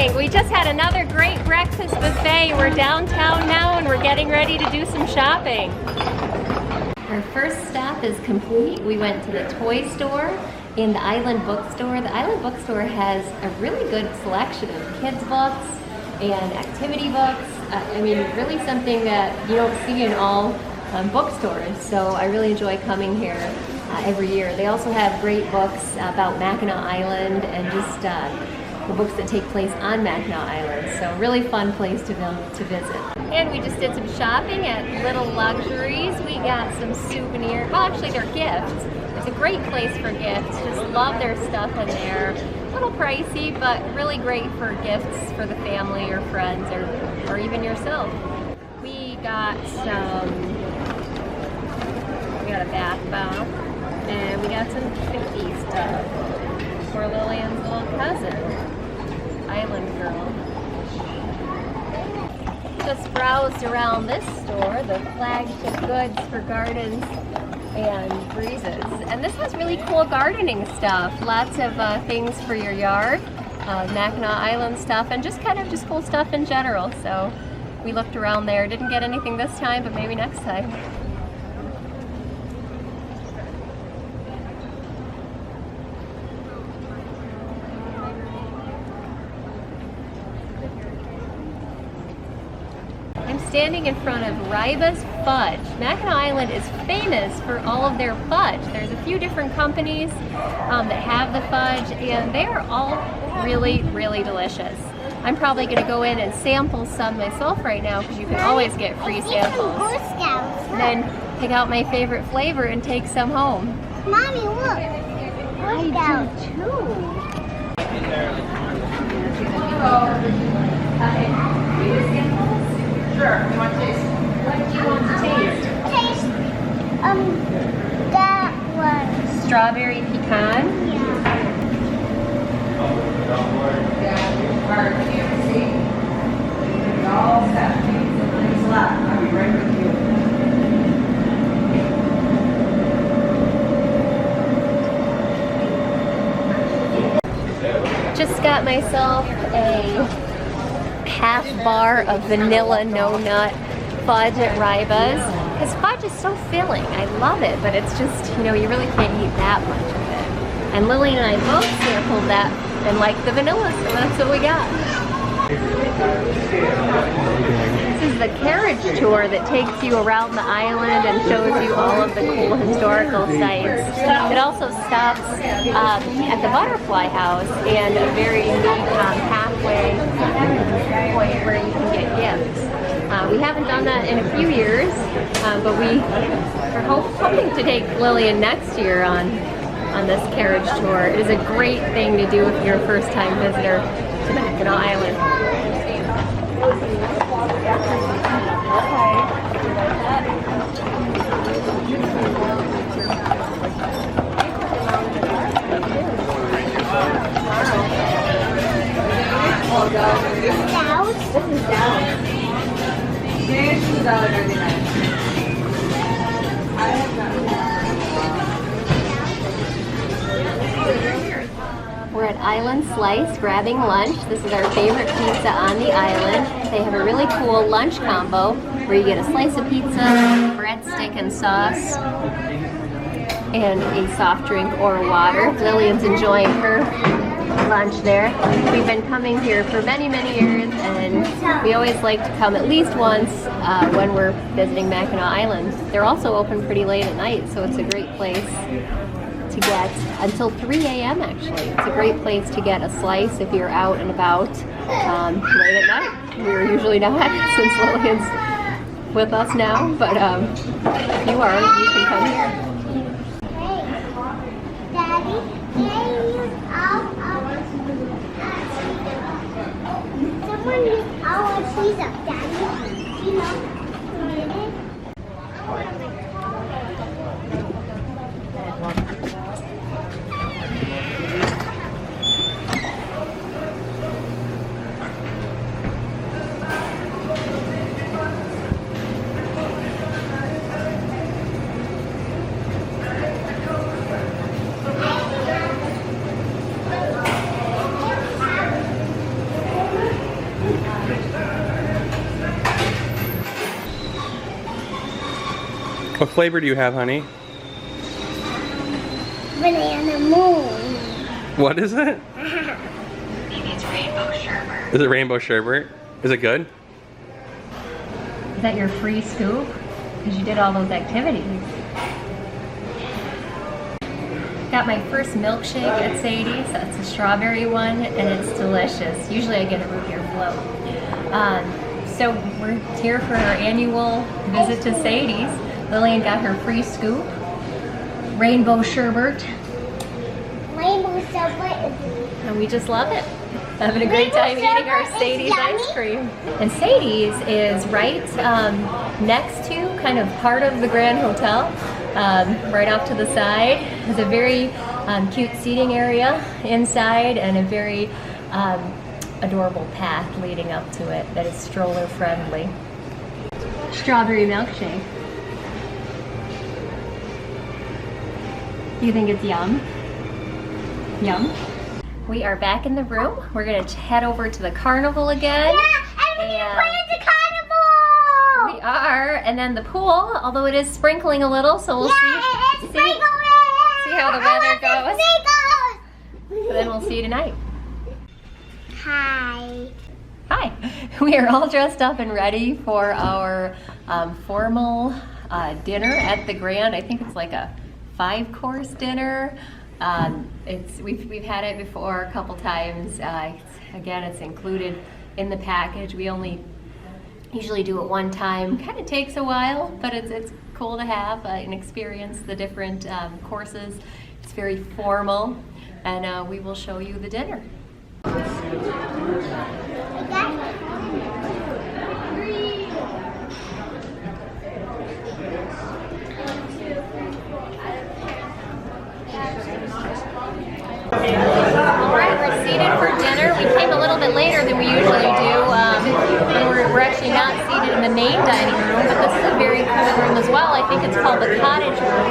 morning. We just had another great breakfast buffet. We're downtown now and we're getting ready to do some shopping. Our first stop is complete. We went to the toy store and the Island Bookstore. The Island Bookstore has a really good selection of kids' books and activity books. I mean, really something that you don't see in all bookstores. So I really enjoy coming here every year. They also have great books about Mackinac Island and just the books that take place on Mackinac Island. So really fun place to visit. And we just did some shopping at Little Luxuries. We got some souvenirs. Well, actually they're gifts. It's a great place for gifts. Just love their stuff in there. A little pricey, but really great for gifts for the family or friends or even yourself. We got a bath bomb and we got some picky stuff for Lillian's little cousin, Island Girl. Just browsed around this store, the flagship goods for gardens and breezes. And this has really cool gardening stuff. Lots of things for your yard, Mackinac Island stuff, and just cool stuff in general. So we looked around there. Didn't get anything this time, but maybe next time. Standing in front of Ryba's Fudge. Mackinac Island is famous for all of their fudge. There's a few different companies that have the fudge, and they are all really, really delicious. I'm probably going to go in and sample some myself right now because you can always get free samples. And then pick out my favorite flavor and take some home. Mommy, look. I do too. Sure. You want to taste? What do you want to taste? Taste, that one. Strawberry pecan? Yeah. Can you see? You're all set. Thanks a lot. I'll be right with you. Just got myself a half bar of vanilla no-nut fudge at Ryba's because fudge is so filling. I love it, but it's just, you really can't eat that much of it. And Lily and I both sampled that and liked the vanilla, so that's what we got. This is the carriage tour that takes you around the island and shows you all of the cool historical sites. It also stops at the Butterfly House and a very unique pathway point where you can get gifts. We haven't done that in a few years, but we are hoping to take Lillian next year on this carriage tour. It is a great thing to do if you're a first-time visitor to Mackinac Island. This is down. We're at Island Slice grabbing lunch. This is our favorite pizza on the island. They have a really cool lunch combo where you get a slice of pizza, breadstick and sauce, and a soft drink or water. Lillian's enjoying her lunch there. We've been coming here for many, many years, and we always like to come at least once when we're visiting Mackinac Island. They're also open pretty late at night, so it's a great place to get until 3 a.m. actually. It's a great place to get a slice if you're out and about late at night. We're usually not since Lillian's with us now, but if you are, you can come here. Someone used our cheese up, Daddy. You know, who did it? flavor do you have, honey? Banana moon. What is it? Maybe it's rainbow sherbet. Is it rainbow sherbet? Is it good? Is that your free scoop? Because you did all those activities. Got my first milkshake at Sadie's. That's a strawberry one, and it's delicious. Usually I get a root beer float. So we're here for our annual visit to Sadie's. Lillian got her free scoop. Rainbow sherbet. Rainbow sherbet. And we just love it. Having a great time eating our Sadie's ice cream. And Sadie's is right next to, kind of part of the Grand Hotel, right off to the side. Has a very cute seating area inside and a very adorable path leading up to it that is stroller friendly. Strawberry milkshake. You think it's yum? Yum? We are back in the room. We're gonna head over to the carnival again. Yeah, and we're going to the carnival. We are, and then the pool, although it is sprinkling a little, so we'll see how the weather goes. So then we'll see you tonight. Hi. Hi. We are all dressed up and ready for our formal dinner at the Grand. I think it's like a 5-course dinner. We've had it before a couple times. Again, it's included in the package. We only usually do it one time. Kind of takes a while, but it's cool to have and experience the different courses. It's very formal, and we will show you the dinner. Alright, we're seated for dinner. We came a little bit later than we usually do. We're actually not seated in the main dining room, but this is a very cool room as well. I think it's called the cottage room.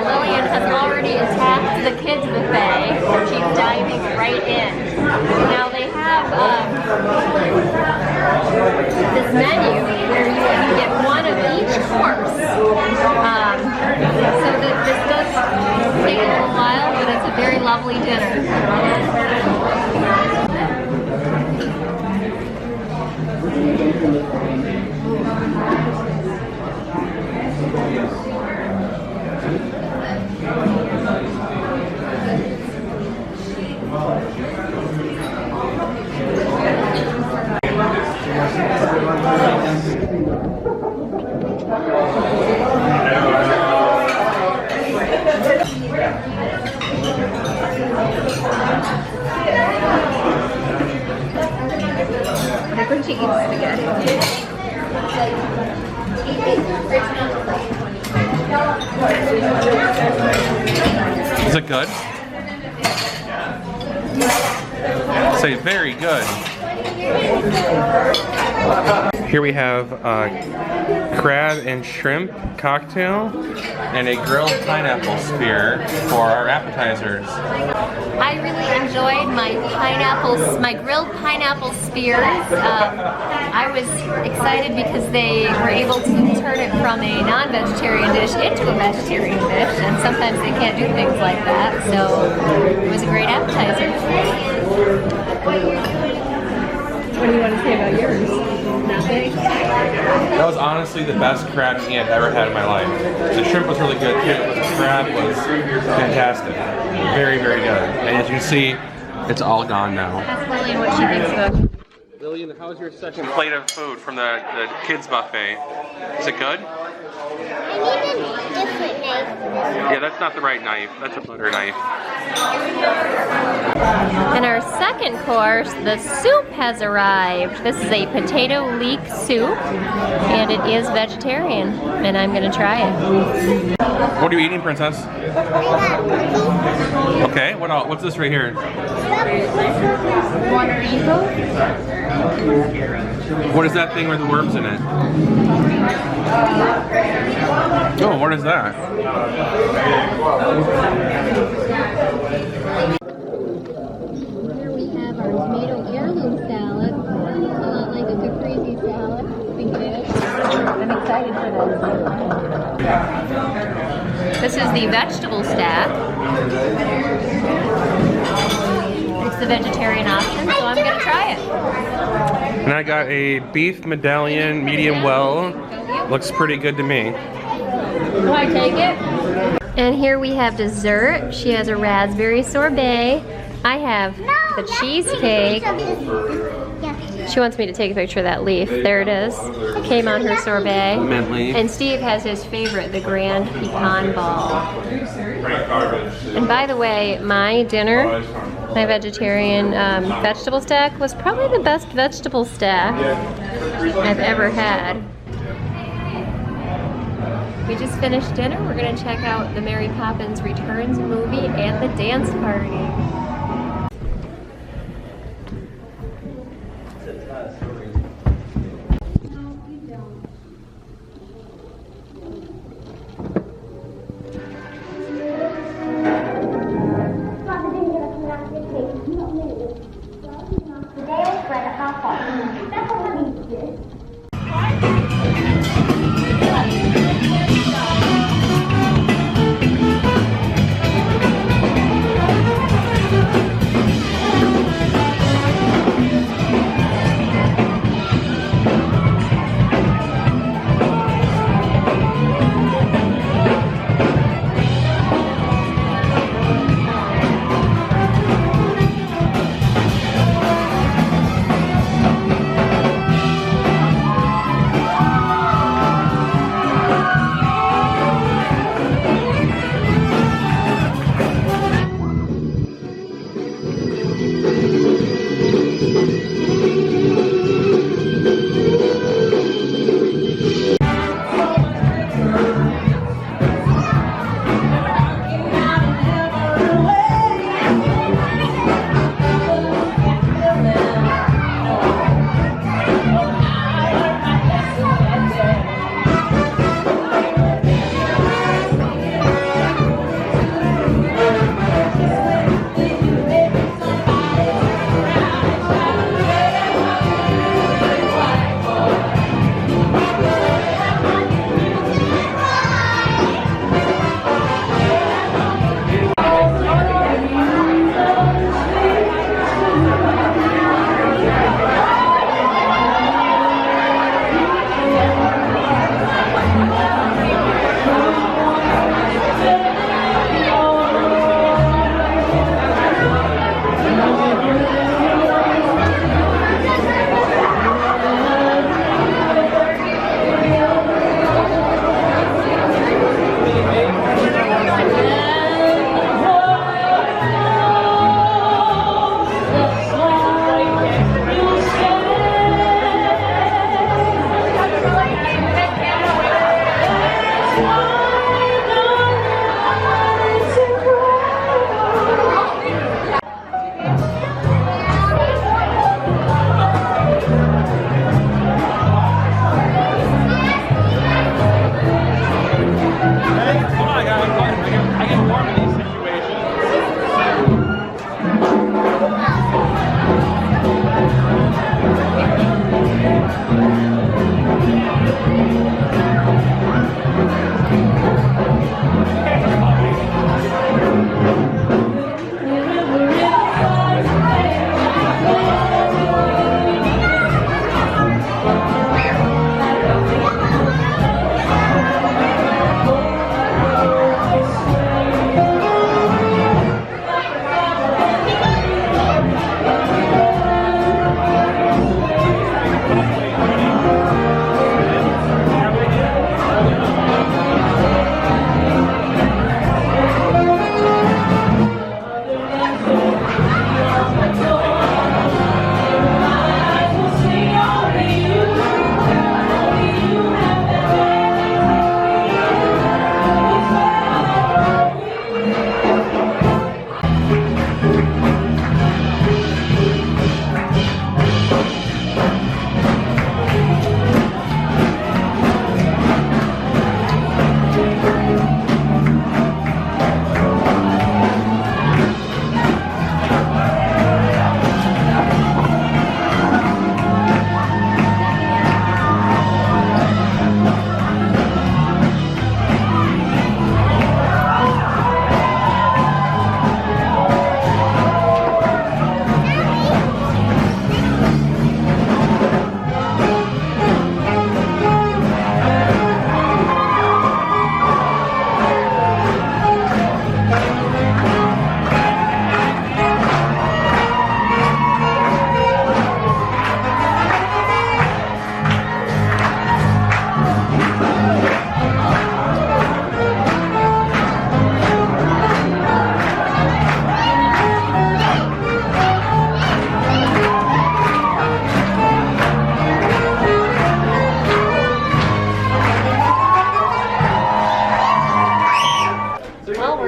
Lillian has already attacked the kids buffet. She's diving right in. Now they have this menu where you get one of each course. So this does take a little while, but it's a very lovely dinner. Mac and cheese spaghetti. Is it good? Say very good. Here we have a crab and shrimp cocktail and a grilled pineapple spear for our appetizers. I really enjoyed my grilled pineapple spears. I was excited because they were able to turn it from a non-vegetarian dish into a vegetarian dish, and sometimes they can't do things like that, so it was a great appetizer. What do you want to say about yours? Nothing? That was honestly the best crab meat I've ever had in my life. The shrimp was really good too, but the crab was fantastic. Very, very good. And as you can see, it's all gone now. Ask Lillian what she thinks of it. Lillian, how's your second plate of food from the kids buffet? Is it good? I need a different knife for this. Yeah, that's not the right knife. That's a butter knife. And our second course, the soup has arrived. This is a potato leek soup, and it is vegetarian, and I'm gonna try it. What are you eating, Princess? I got cookies. Okay, what else? What's this right here? What is that thing with the worms in it? Oh, what is that? Here we have our tomato heirloom salad. It's a lot like a caprese salad. I'm excited for this. This is the vegetable stack. It's the vegetarian option, so I'm gonna try it. And I got a beef medallion, medium well. Looks pretty good to me. Do I take it? And here we have dessert. She has a raspberry sorbet. I have the cheesecake. She wants me to take a picture of that leaf. There it is. Came on her sorbet. Mint leaf. And Steve has his favorite, the grand pecan ball. And by the way, my dinner, my vegetarian vegetable stack was probably the best vegetable stack I've ever had. We just finished dinner. We're gonna check out the Mary Poppins Returns movie and the dance party.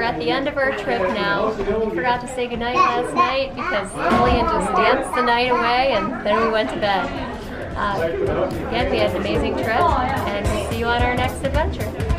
at the end of our trip now. We forgot to say goodnight last night because Lillian just danced the night away and then we went to bed. Again, we had an amazing trip and we'll see you on our next adventure.